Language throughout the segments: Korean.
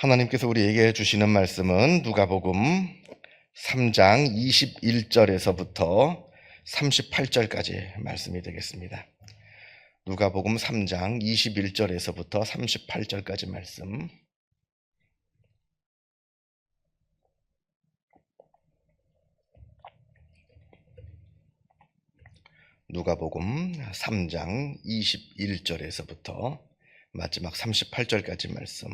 하나님께서 우리에게 주시는 말씀은 누가복음 3장 21절에서부터 38절까지 말씀이 되겠습니다. 누가복음 3장 21절에서부터 38절까지 말씀. 누가복음 3장 21절에서부터 마지막 38절까지 말씀.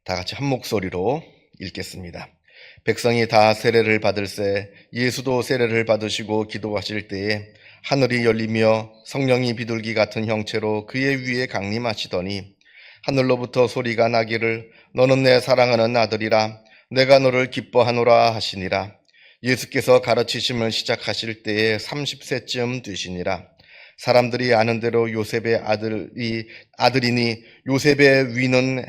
다 같이 한 목소리로 읽겠습니다. 백성이 다 세례를 받을새 예수도 세례를 받으시고 기도하실 때에 하늘이 열리며 성령이 비둘기 같은 형체로 그의 위에 강림하시더니 하늘로부터 소리가 나기를 너는 내 사랑하는 아들이라 내가 너를 기뻐하노라 하시니라. 예수께서 가르치심을 시작하실 때에 30세쯤 되시니라. 사람들이 아는 대로 요셉의 아들이니 요셉의 위는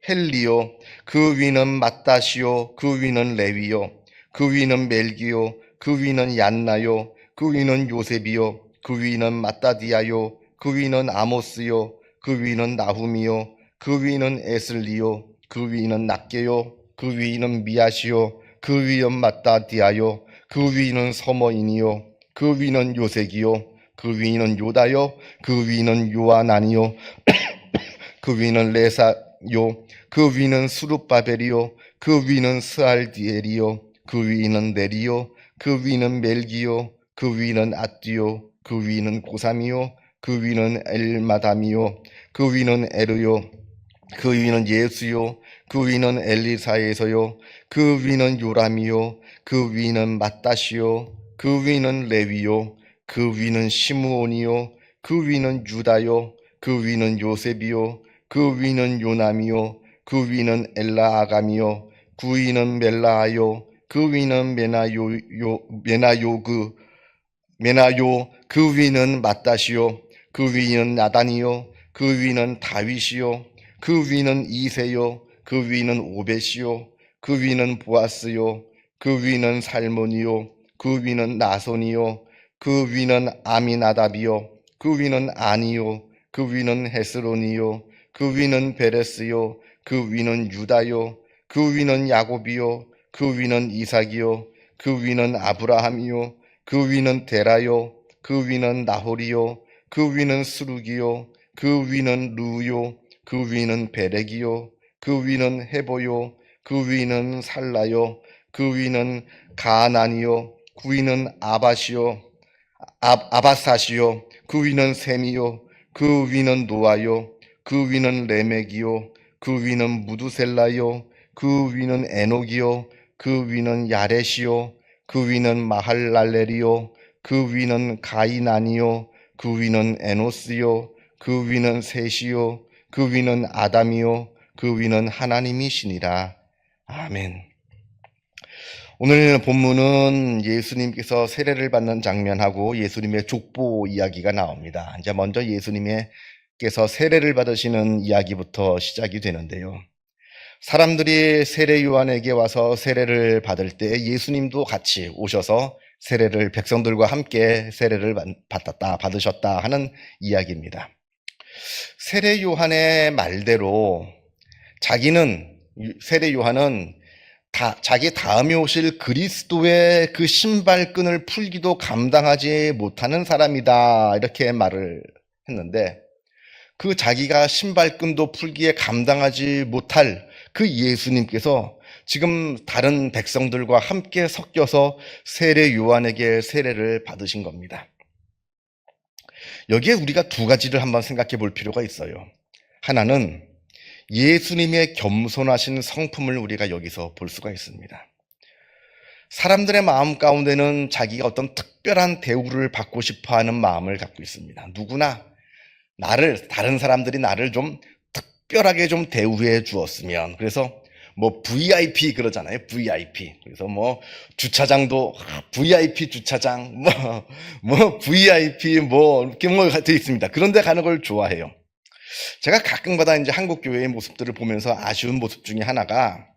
헬리요, 그 위는 맏다시요, 그 위는 레위요, 그 위는 멜기요, 그 위는 얀나요, 그 위는 요셉이요, 그 위는 마따디아요, 그 위는 아모스요, 그 위는 나훔이요, 그 위는 에슬리요, 그 위는 낫게요, 그 위는 미아시요, 그 위는 마따디아요, 그 위는 서머인이요, 그 위는 요색이요, 그 위는 요다요, 그 위는 요아나니요, 그 위는 레사요, 그 위는 수룹바벨이요, 그 위는 스알디엘이요, 그 위는 네리요, 그 위는 멜기요, 그 위는 앗디요, 그 위는 고삼이요, 그 위는 엘마담이요, 그 위는 에르요, 그 위는 예수요, 그 위는 엘리사에서요, 그 위는 요람이요, 그 위는 맏다시요, 그 위는 레위요, 그 위는 시므온이요, 그 위는 유다요, 그 위는 요셉이요, 그 위는 요남이요, 그 위는 엘라아감이요, 그 위는 멜라아요, 그 위는 메나요, 그 위는 맏다시요, 그 위는 나단이요, 그 위는 다윗이요, 그 위는 이세요, 그 위는 오벳이요, 그 위는 보아스요, 그 위는 살몬이요, 그 위는 나손이요, 그 위는 아미나답이요, 그 위는 아니요, 그 위는 헤스론이요, 그 위는 베레스요, 그 위는 유다요, 그 위는 야곱이요, 그 위는 이삭이요, 그 위는 아브라함이요, 그 위는 데라요, 그 위는 나홀이요, 그 위는 스룩이요, 그 위는 루요, 그 위는 베렉이요, 그 위는 헤보요, 그 위는 살라요, 그 위는 가나니요, 그 위는 아바사시요, 그 위는 셈이요, 그 위는 노아요, 그 위는 레멕이요, 그 위는 무두셀라요, 그 위는 에녹이요, 그 위는 야렛이요, 그 위는 마할랄렐이요, 그 위는 가이나니요, 그 위는 에노스요, 그 위는 셋이요, 그 위는 아담이요, 그 위는 하나님이시니라. 아멘. 오늘 본문은 예수님께서 세례를 받는 장면하고 예수님의 족보 이야기가 나옵니다. 이제 먼저 예수님께서 세례를 받으시는 이야기부터 시작이 되는데요. 사람들이 세례 요한에게 와서 세례를 받을 때 예수님도 같이 오셔서 세례를 백성들과 함께 세례를 받으셨다 하는 이야기입니다. 세례 요한의 말대로 세례 요한은 자기 다음에 오실 그리스도의 그 신발끈을 풀기도 감당하지 못하는 사람이다 이렇게 말을 했는데, 그 자기가 신발끈도 풀기에 감당하지 못할 그 예수님께서 지금 다른 백성들과 함께 섞여서 세례 요한에게 세례를 받으신 겁니다. 여기에 우리가 두 가지를 한번 생각해 볼 필요가 있어요. 하나는 예수님의 겸손하신 성품을 우리가 여기서 볼 수가 있습니다. 사람들의 마음 가운데는 자기가 어떤 특별한 대우를 받고 싶어 하는 마음을 갖고 있습니다. 누구나 다른 사람들이 나를 좀 특별하게 좀 대우해 주었으면, 그래서 뭐 VIP 그러잖아요. VIP. 그래서 뭐 주차장도 VIP 주차장, 뭐 VIP 이렇게 돼 있습니다. 그런데 가는 걸 좋아해요. 제가 가끔가다 이제 한국 교회의 모습들을 보면서 아쉬운 모습 중에 하나가,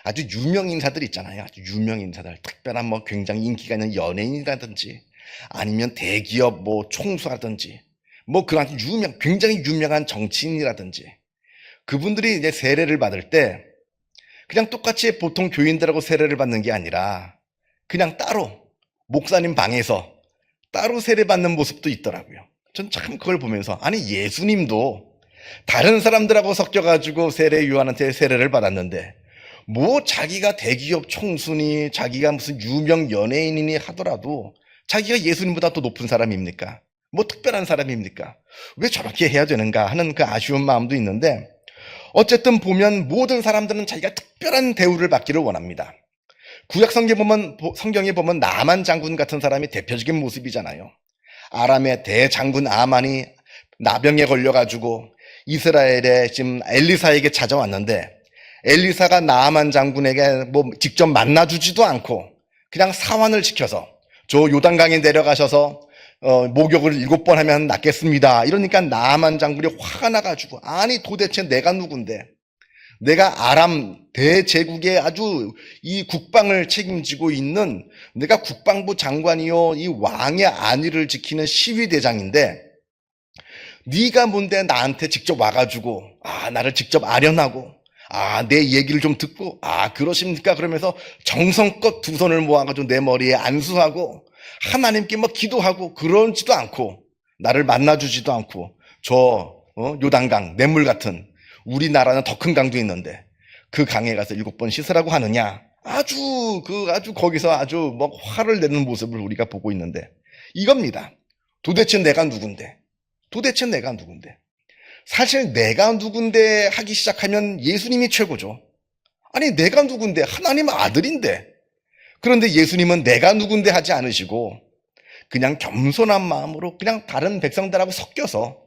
아주 유명 인사들 있잖아요. 아주 유명 인사들, 특별한 굉장히 인기가 있는 연예인이라든지 아니면 대기업 총수라든지 그런 굉장히 유명한 정치인이라든지 그분들이 이제 세례를 받을 때 그냥 똑같이 보통 교인들하고 세례를 받는 게 아니라 그냥 따로 목사님 방에서 따로 세례받는 모습도 있더라고요. 전 참 그걸 보면서 아니 예수님도 다른 사람들하고 섞여가지고 세례 요한한테 세례를 받았는데 뭐 자기가 대기업 총수니 자기가 무슨 유명 연예인이니 하더라도 자기가 예수님보다 더 높은 사람입니까? 뭐 특별한 사람입니까? 왜 저렇게 해야 되는가 하는 그 아쉬운 마음도 있는데 어쨌든 보면 모든 사람들은 자기가 특별한 대우를 받기를 원합니다. 구약 성경에 보면 나만 장군 같은 사람이 대표적인 모습이잖아요. 아람의 대장군 아만이 나병에 걸려가지고 이스라엘에 지금 엘리사에게 찾아왔는데 엘리사가 나아만 장군에게 뭐 직접 만나주지도 않고 그냥 사환을 시켜서 저 요단강에 내려가셔서 목욕을 7번 하면 낫겠습니다. 이러니까 나아만 장군이 화가 나가지고 아니 도대체 내가 누군데 내가 아람 대제국의 아주 이 국방을 책임지고 있는 내가 국방부 장관이요 이 왕의 안위를 지키는 시위대장인데 네가 뭔데 나한테 직접 와가지고 나를 직접 아련하고 내 얘기를 좀 듣고 그러십니까? 그러면서 정성껏 두 손을 모아가지고 내 머리에 안수하고 하나님께 뭐 기도하고 그러지도 않고 나를 만나주지도 않고 저 요단강 냇물 같은 우리나라는 더 큰 강도 있는데 그 강에 가서 7번 씻으라고 하느냐 아주 거기서 아주 뭐 화를 내는 모습을 우리가 보고 있는데 이겁니다. 도대체 내가 누군데 사실 내가 누군데 하기 시작하면 예수님이 최고죠. 아니 내가 누군데 하나님 아들인데 그런데 예수님은 내가 누군데 하지 않으시고 그냥 겸손한 마음으로 그냥 다른 백성들하고 섞여서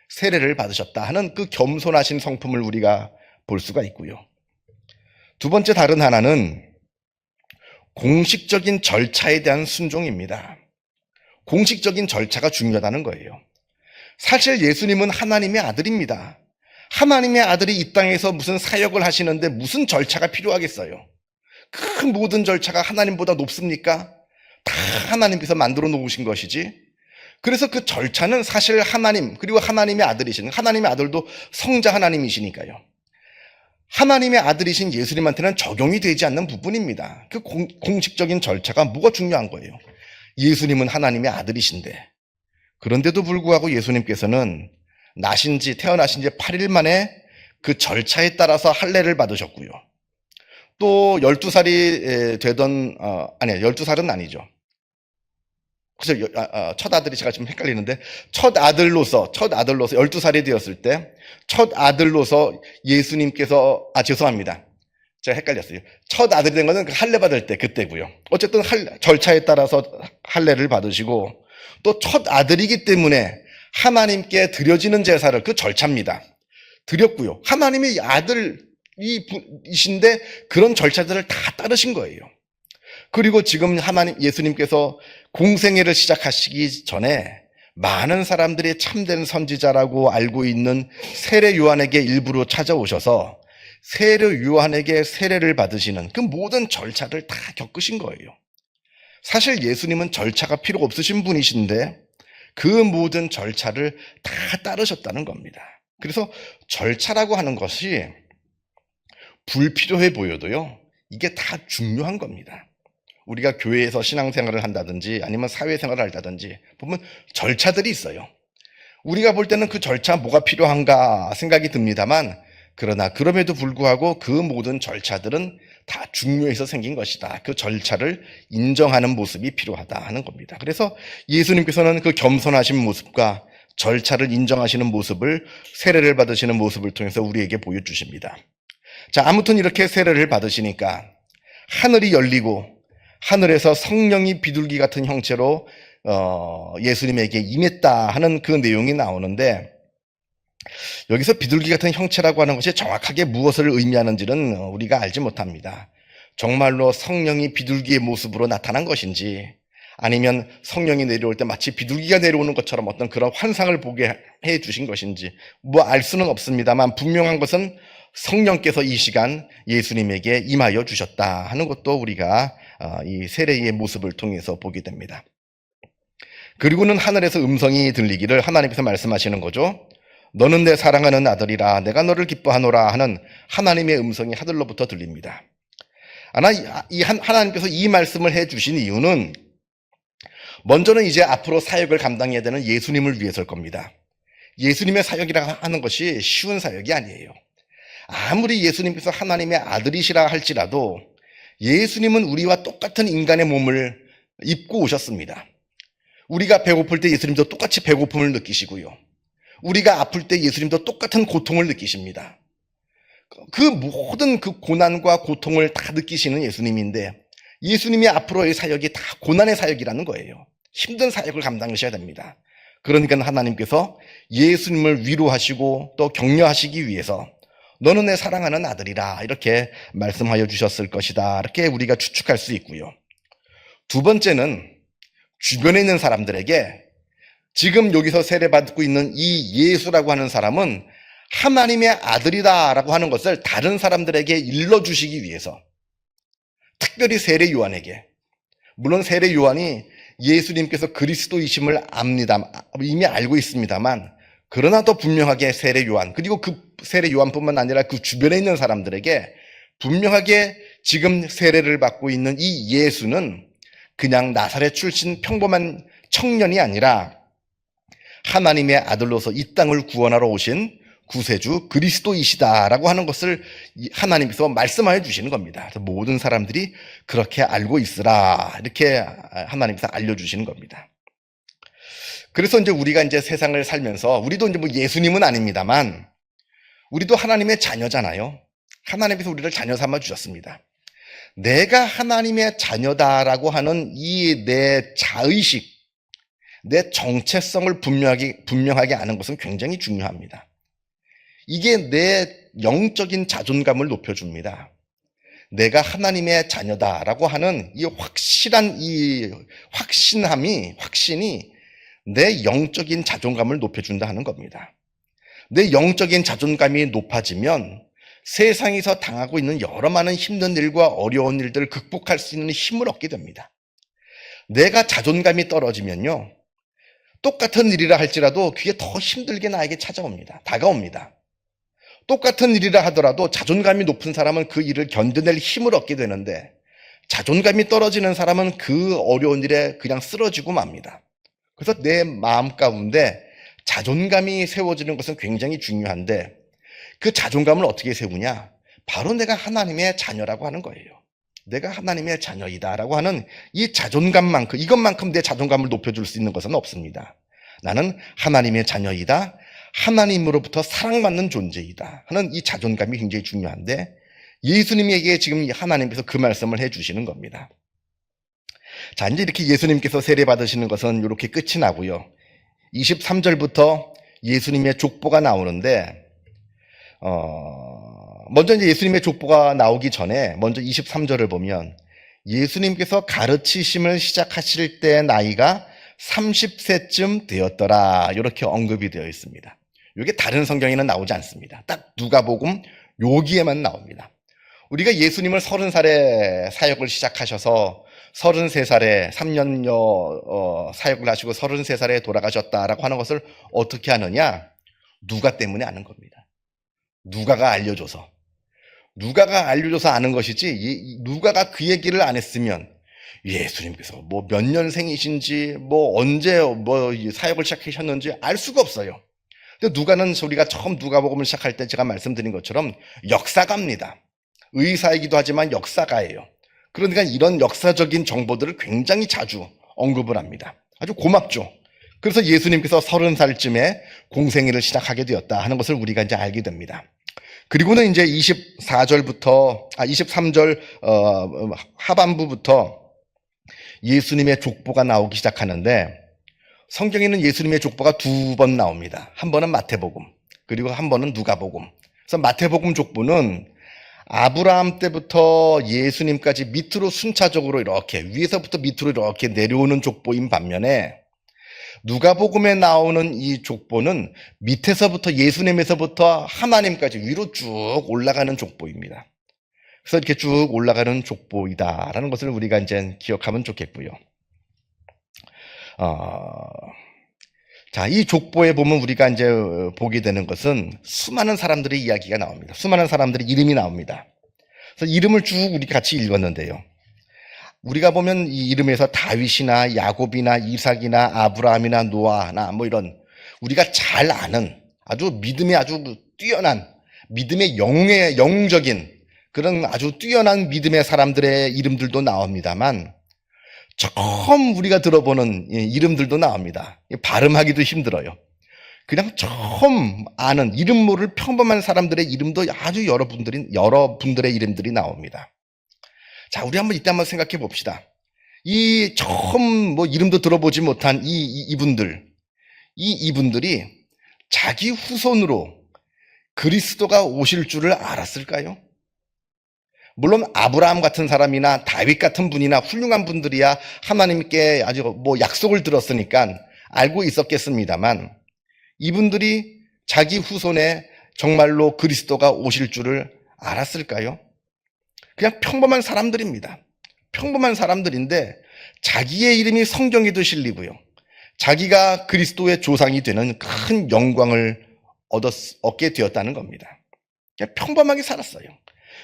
세례를 받으셨다 하는 그 겸손하신 성품을 우리가 볼 수가 있고요. 두 번째 다른 하나는 공식적인 절차에 대한 순종입니다. 공식적인 절차가 중요하다는 거예요. 사실 예수님은 하나님의 아들입니다. 하나님의 아들이 이 땅에서 무슨 사역을 하시는데 무슨 절차가 필요하겠어요? 그 모든 절차가 하나님보다 높습니까? 다 하나님께서 만들어 놓으신 것이지. 그래서 그 절차는 사실 하나님 그리고 하나님의 아들이신 하나님의 아들도 성자 하나님이시니까요. 하나님의 아들이신 예수님한테는 적용이 되지 않는 부분입니다. 그 공식적인 절차가 뭐가 중요한 거예요? 예수님은 하나님의 아들이신데 그런데도 불구하고 예수님께서는 태어나신 지 8일 만에 그 절차에 따라서 할례를 받으셨고요. 또 12살이 되던 12살은 아니죠. 그래서 첫 아들이 제가 좀 헷갈리는데 첫 아들로서 12살이 되었을 때 첫 아들로서 예수님께서 죄송합니다. 제가 헷갈렸어요. 첫 아들이 된 거는 할례 받을 때 그때고요. 어쨌든 절차에 따라서 할례를 받으시고 또 첫 아들이기 때문에 하나님께 드려지는 제사를 그 절차입니다. 드렸고요. 하나님의 아들이신데 그런 절차들을 다 따르신 거예요. 그리고 지금 예수님께서 공생애를 시작하시기 전에 많은 사람들이 참된 선지자라고 알고 있는 세례 요한에게 일부러 찾아오셔서 세례 요한에게 세례를 받으시는 그 모든 절차를 다 겪으신 거예요. 사실 예수님은 절차가 필요 없으신 분이신데 그 모든 절차를 다 따르셨다는 겁니다. 그래서 절차라고 하는 것이 불필요해 보여도요, 이게 다 중요한 겁니다. 우리가 교회에서 신앙생활을 한다든지 아니면 사회생활을 한다든지 보면 절차들이 있어요. 우리가 볼 때는 그 절차 뭐가 필요한가 생각이 듭니다만 그러나 그럼에도 불구하고 그 모든 절차들은 다 중요해서 생긴 것이다. 그 절차를 인정하는 모습이 필요하다 하는 겁니다. 그래서 예수님께서는 그 겸손하신 모습과 절차를 인정하시는 모습을 세례를 받으시는 모습을 통해서 우리에게 보여주십니다. 자, 아무튼 이렇게 세례를 받으시니까 하늘이 열리고 하늘에서 성령이 비둘기 같은 형체로 예수님에게 임했다 하는 그 내용이 나오는데 여기서 비둘기 같은 형체라고 하는 것이 정확하게 무엇을 의미하는지는 우리가 알지 못합니다. 정말로 성령이 비둘기의 모습으로 나타난 것인지 아니면 성령이 내려올 때 마치 비둘기가 내려오는 것처럼 어떤 그런 환상을 보게 해 주신 것인지 알 수는 없습니다만 분명한 것은 성령께서 이 시간 예수님에게 임하여 주셨다 하는 것도 우리가 이 세례의 모습을 통해서 보게 됩니다. 그리고는 하늘에서 음성이 들리기를 하나님께서 말씀하시는 거죠. 너는 내 사랑하는 아들이라 내가 너를 기뻐하노라 하는 하나님의 음성이 하늘로부터 들립니다. 하나님께서 이 말씀을 해주신 이유는 먼저는 이제 앞으로 사역을 감당해야 되는 예수님을 위해서일 겁니다. 예수님의 사역이라 하는 것이 쉬운 사역이 아니에요. 아무리 예수님께서 하나님의 아들이시라 할지라도 예수님은 우리와 똑같은 인간의 몸을 입고 오셨습니다. 우리가 배고플 때 예수님도 똑같이 배고픔을 느끼시고요. 우리가 아플 때 예수님도 똑같은 고통을 느끼십니다. 그 모든 그 고난과 고통을 다 느끼시는 예수님인데 예수님이 앞으로의 사역이 다 고난의 사역이라는 거예요. 힘든 사역을 감당하셔야 됩니다. 그러니까 하나님께서 예수님을 위로하시고 또 격려하시기 위해서 너는 내 사랑하는 아들이라 이렇게 말씀하여 주셨을 것이다. 이렇게 우리가 추측할 수 있고요. 두 번째는 주변에 있는 사람들에게 지금 여기서 세례받고 있는 이 예수라고 하는 사람은 하나님의 아들이다라고 하는 것을 다른 사람들에게 일러주시기 위해서, 특별히 세례 요한에게, 물론 세례 요한이 예수님께서 그리스도이심을 압니다. 이미 알고 있습니다만 그러나 더 분명하게 세례 요한, 그리고 그 세례 요한뿐만 아니라 그 주변에 있는 사람들에게 분명하게 지금 세례를 받고 있는 이 예수는 그냥 나사렛 출신 평범한 청년이 아니라 하나님의 아들로서 이 땅을 구원하러 오신 구세주 그리스도이시다라고 하는 것을 하나님께서 말씀하여 주시는 겁니다. 그래서 모든 사람들이 그렇게 알고 있으라 이렇게 하나님께서 알려주시는 겁니다. 그래서 이제 우리가 이제 세상을 살면서 우리도 이제 뭐 예수님은 아닙니다만 우리도 하나님의 자녀잖아요. 하나님께서 우리를 자녀 삼아 주셨습니다. 내가 하나님의 자녀다라고 하는 이 내 자의식, 내 정체성을 분명하게 아는 것은 굉장히 중요합니다. 이게 내 영적인 자존감을 높여줍니다. 내가 하나님의 자녀다라고 하는 이 확신이 내 영적인 자존감을 높여준다 하는 겁니다. 내 영적인 자존감이 높아지면 세상에서 당하고 있는 여러 많은 힘든 일과 어려운 일들을 극복할 수 있는 힘을 얻게 됩니다. 내가 자존감이 떨어지면요, 똑같은 일이라 할지라도 그게 더 힘들게 나에게 다가옵니다. 똑같은 일이라 하더라도 자존감이 높은 사람은 그 일을 견뎌낼 힘을 얻게 되는데 자존감이 떨어지는 사람은 그 어려운 일에 그냥 쓰러지고 맙니다. 그래서 내 마음 가운데 자존감이 세워지는 것은 굉장히 중요한데 그 자존감을 어떻게 세우냐? 바로 내가 하나님의 자녀라고 하는 거예요. 내가 하나님의 자녀이다라고 하는 이 자존감만큼, 이것만큼 내 자존감을 높여줄 수 있는 것은 없습니다. 나는 하나님의 자녀이다, 하나님으로부터 사랑받는 존재이다 하는 이 자존감이 굉장히 중요한데 예수님에게 지금 하나님께서 그 말씀을 해주시는 겁니다. 자, 이제 이렇게 예수님께서 세례 받으시는 것은 이렇게 끝이 나고요. 23절부터 예수님의 족보가 나오는데 먼저 이제 예수님의 족보가 나오기 전에 먼저 23절을 보면 예수님께서 가르치심을 시작하실 때 나이가 30세쯤 되었더라 이렇게 언급이 되어 있습니다. 이게 다른 성경에는 나오지 않습니다. 딱 누가복음 여기에만 나옵니다. 우리가 예수님을 30살에 사역을 시작하셔서 33살에 3년여 사역을 하시고 33살에 돌아가셨다라고 하는 것을 어떻게 아느냐? 누가 때문에 아는 겁니다. 누가가 알려줘서 아는 것이지 누가가 그 얘기를 안 했으면 예수님께서 뭐 몇 년생이신지 뭐 언제 뭐 사역을 시작하셨는지 알 수가 없어요. 근데 누가는 우리가 처음 누가복음을 시작할 때 제가 말씀드린 것처럼 역사가입니다. 의사이기도 하지만 역사가예요. 그러니까 이런 역사적인 정보들을 굉장히 자주 언급을 합니다. 아주 고맙죠. 그래서 예수님께서 30살쯤에 공생애를 시작하게 되었다 하는 것을 우리가 이제 알게 됩니다. 그리고는 이제 23절 하반부부터 예수님의 족보가 나오기 시작하는데 성경에는 예수님의 족보가 두 번 나옵니다. 한 번은 마태복음, 그리고 한 번은 누가복음. 그래서 마태복음 족보는 아브라함 때부터 예수님까지 밑으로 순차적으로 이렇게 위에서부터 밑으로 이렇게 내려오는 족보인 반면에 누가복음에 나오는 이 족보는 밑에서부터 예수님에서부터 하나님까지 위로 쭉 올라가는 족보입니다. 그래서 이렇게 쭉 올라가는 족보이다라는 것을 우리가 이제 기억하면 좋겠고요. 자, 이 족보에 보면 우리가 이제 보게 되는 것은 수많은 사람들의 이야기가 나옵니다. 수많은 사람들의 이름이 나옵니다. 그래서 이름을 쭉 우리 같이 읽었는데요. 우리가 보면 이 이름에서 다윗이나 야곱이나 이삭이나 아브라함이나 노아나 뭐 이런 우리가 잘 아는 아주 믿음에 아주 뛰어난 믿음의 영적인 그런 아주 뛰어난 믿음의 사람들의 이름들도 나옵니다만 처음 우리가 들어보는 이름들도 나옵니다. 발음하기도 힘들어요. 그냥 처음 아는 이름 모를 평범한 사람들의 이름도 아주 여러분들의 이름들이 나옵니다. 자, 우리 이때 한번 생각해 봅시다. 이 처음 뭐 이름도 들어보지 못한 이분들이 자기 후손으로 그리스도가 오실 줄을 알았을까요? 물론 아브라함 같은 사람이나 다윗 같은 분이나 훌륭한 분들이야 하나님께 아주 뭐 약속을 들었으니까 알고 있었겠습니다만 이분들이 자기 후손에 정말로 그리스도가 오실 줄을 알았을까요? 그냥 평범한 사람들입니다. 평범한 사람들인데 자기의 이름이 성경에도 실리고요. 자기가 그리스도의 조상이 되는 큰 영광을 얻게 되었다는 겁니다. 그냥 평범하게 살았어요.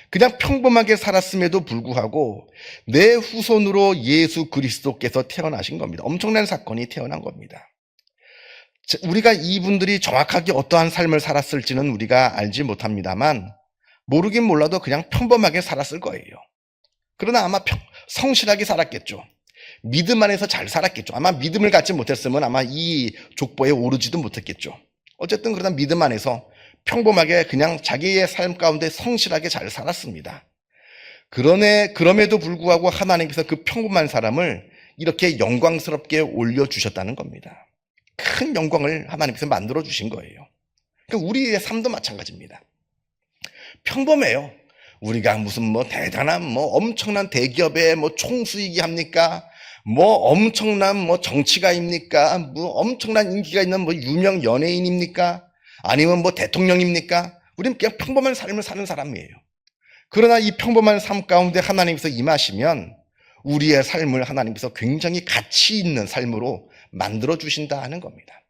그냥 평범하게 살았음에도 불구하고 내 후손으로 예수 그리스도께서 태어나신 겁니다. 엄청난 사건이 태어난 겁니다. 우리가 이분들이 정확하게 어떠한 삶을 살았을지는 우리가 알지 못합니다만 모르긴 몰라도 그냥 평범하게 살았을 거예요. 그러나 아마 성실하게 살았겠죠. 믿음 안에서 잘 살았겠죠. 아마 믿음을 갖지 못했으면 아마 이 족보에 오르지도 못했겠죠. 어쨌든 그러나 믿음 안에서 평범하게 그냥 자기의 삶 가운데 성실하게 잘 살았습니다. 그럼에도 불구하고 하나님께서 그 평범한 사람을 이렇게 영광스럽게 올려주셨다는 겁니다. 큰 영광을 하나님께서 만들어주신 거예요. 그러니까 우리의 삶도 마찬가지입니다. 평범해요. 우리가 무슨 뭐 대단한 뭐 엄청난 대기업의 뭐 총수이기 합니까? 뭐 엄청난 뭐 정치가입니까? 뭐 엄청난 인기가 있는 뭐 유명 연예인입니까? 아니면 뭐 대통령입니까? 우리는 그냥 평범한 삶을 사는 사람이에요. 그러나 이 평범한 삶 가운데 하나님께서 임하시면 우리의 삶을 하나님께서 굉장히 가치 있는 삶으로 만들어 주신다 하는 겁니다.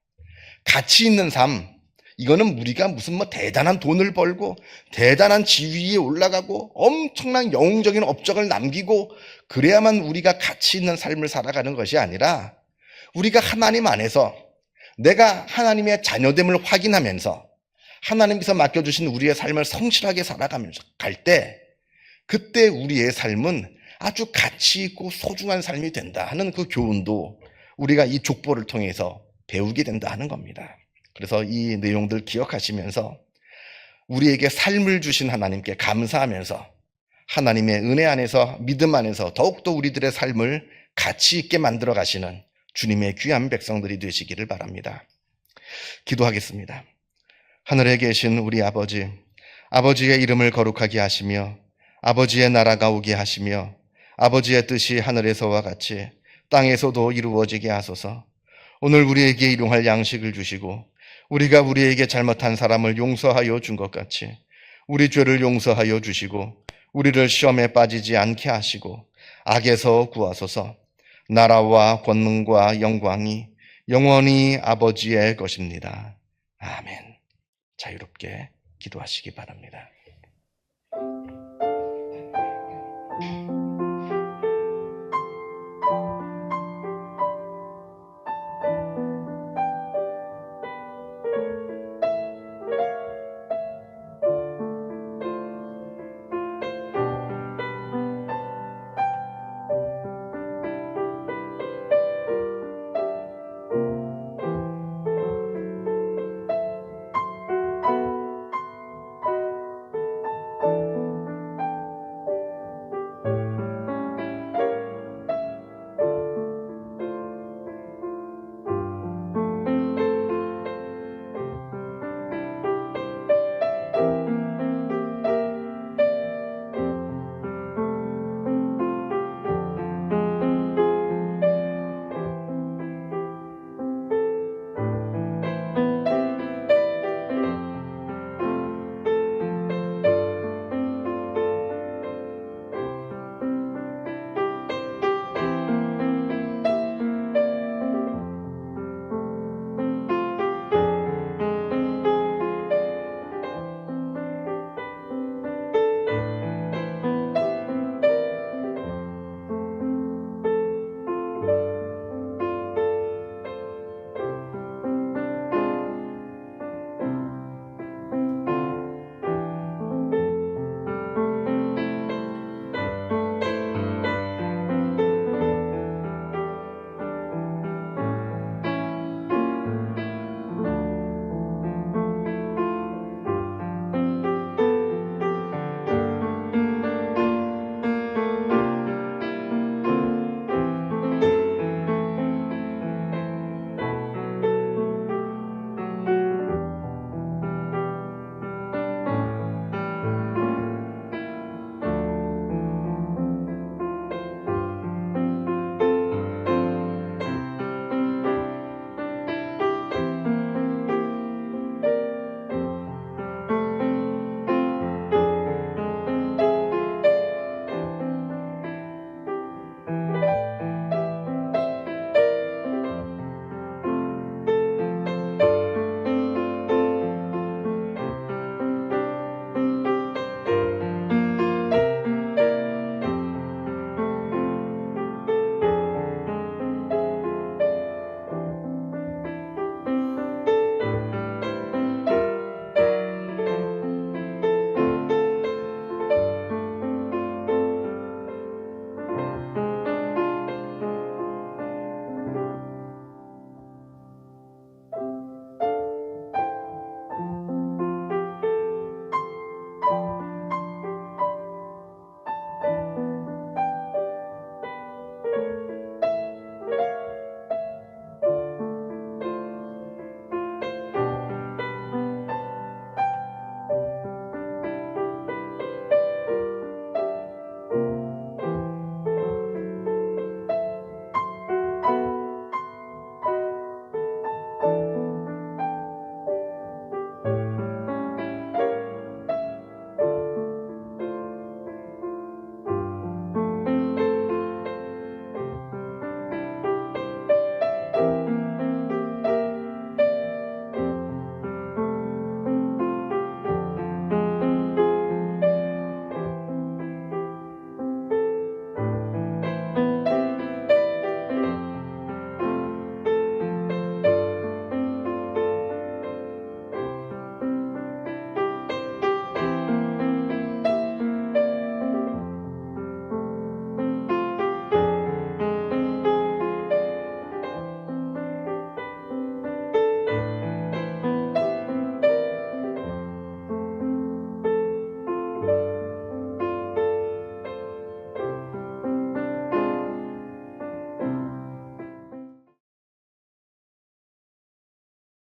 가치 있는 삶, 이거는 우리가 무슨 뭐 대단한 돈을 벌고 대단한 지위에 올라가고 엄청난 영웅적인 업적을 남기고 그래야만 우리가 가치 있는 삶을 살아가는 것이 아니라 우리가 하나님 안에서 내가 하나님의 자녀됨을 확인하면서 하나님께서 맡겨주신 우리의 삶을 성실하게 살아가면서 갈 때 그때 우리의 삶은 아주 가치 있고 소중한 삶이 된다 하는 그 교훈도 우리가 이 족보를 통해서 배우게 된다 하는 겁니다. 그래서 이 내용들 기억하시면서 우리에게 삶을 주신 하나님께 감사하면서 하나님의 은혜 안에서 믿음 안에서 더욱더 우리들의 삶을 가치 있게 만들어 가시는 주님의 귀한 백성들이 되시기를 바랍니다. 기도하겠습니다. 하늘에 계신 우리 아버지, 아버지의 이름을 거룩하게 하시며 아버지의 나라가 오게 하시며 아버지의 뜻이 하늘에서와 같이 땅에서도 이루어지게 하소서. 오늘 우리에게 일용할 양식을 주시고 우리가 우리에게 잘못한 사람을 용서하여 준 것 같이 우리 죄를 용서하여 주시고 우리를 시험에 빠지지 않게 하시고 악에서 구하소서. 나라와 권능과 영광이 영원히 아버지의 것입니다. 아멘. 자유롭게 기도하시기 바랍니다.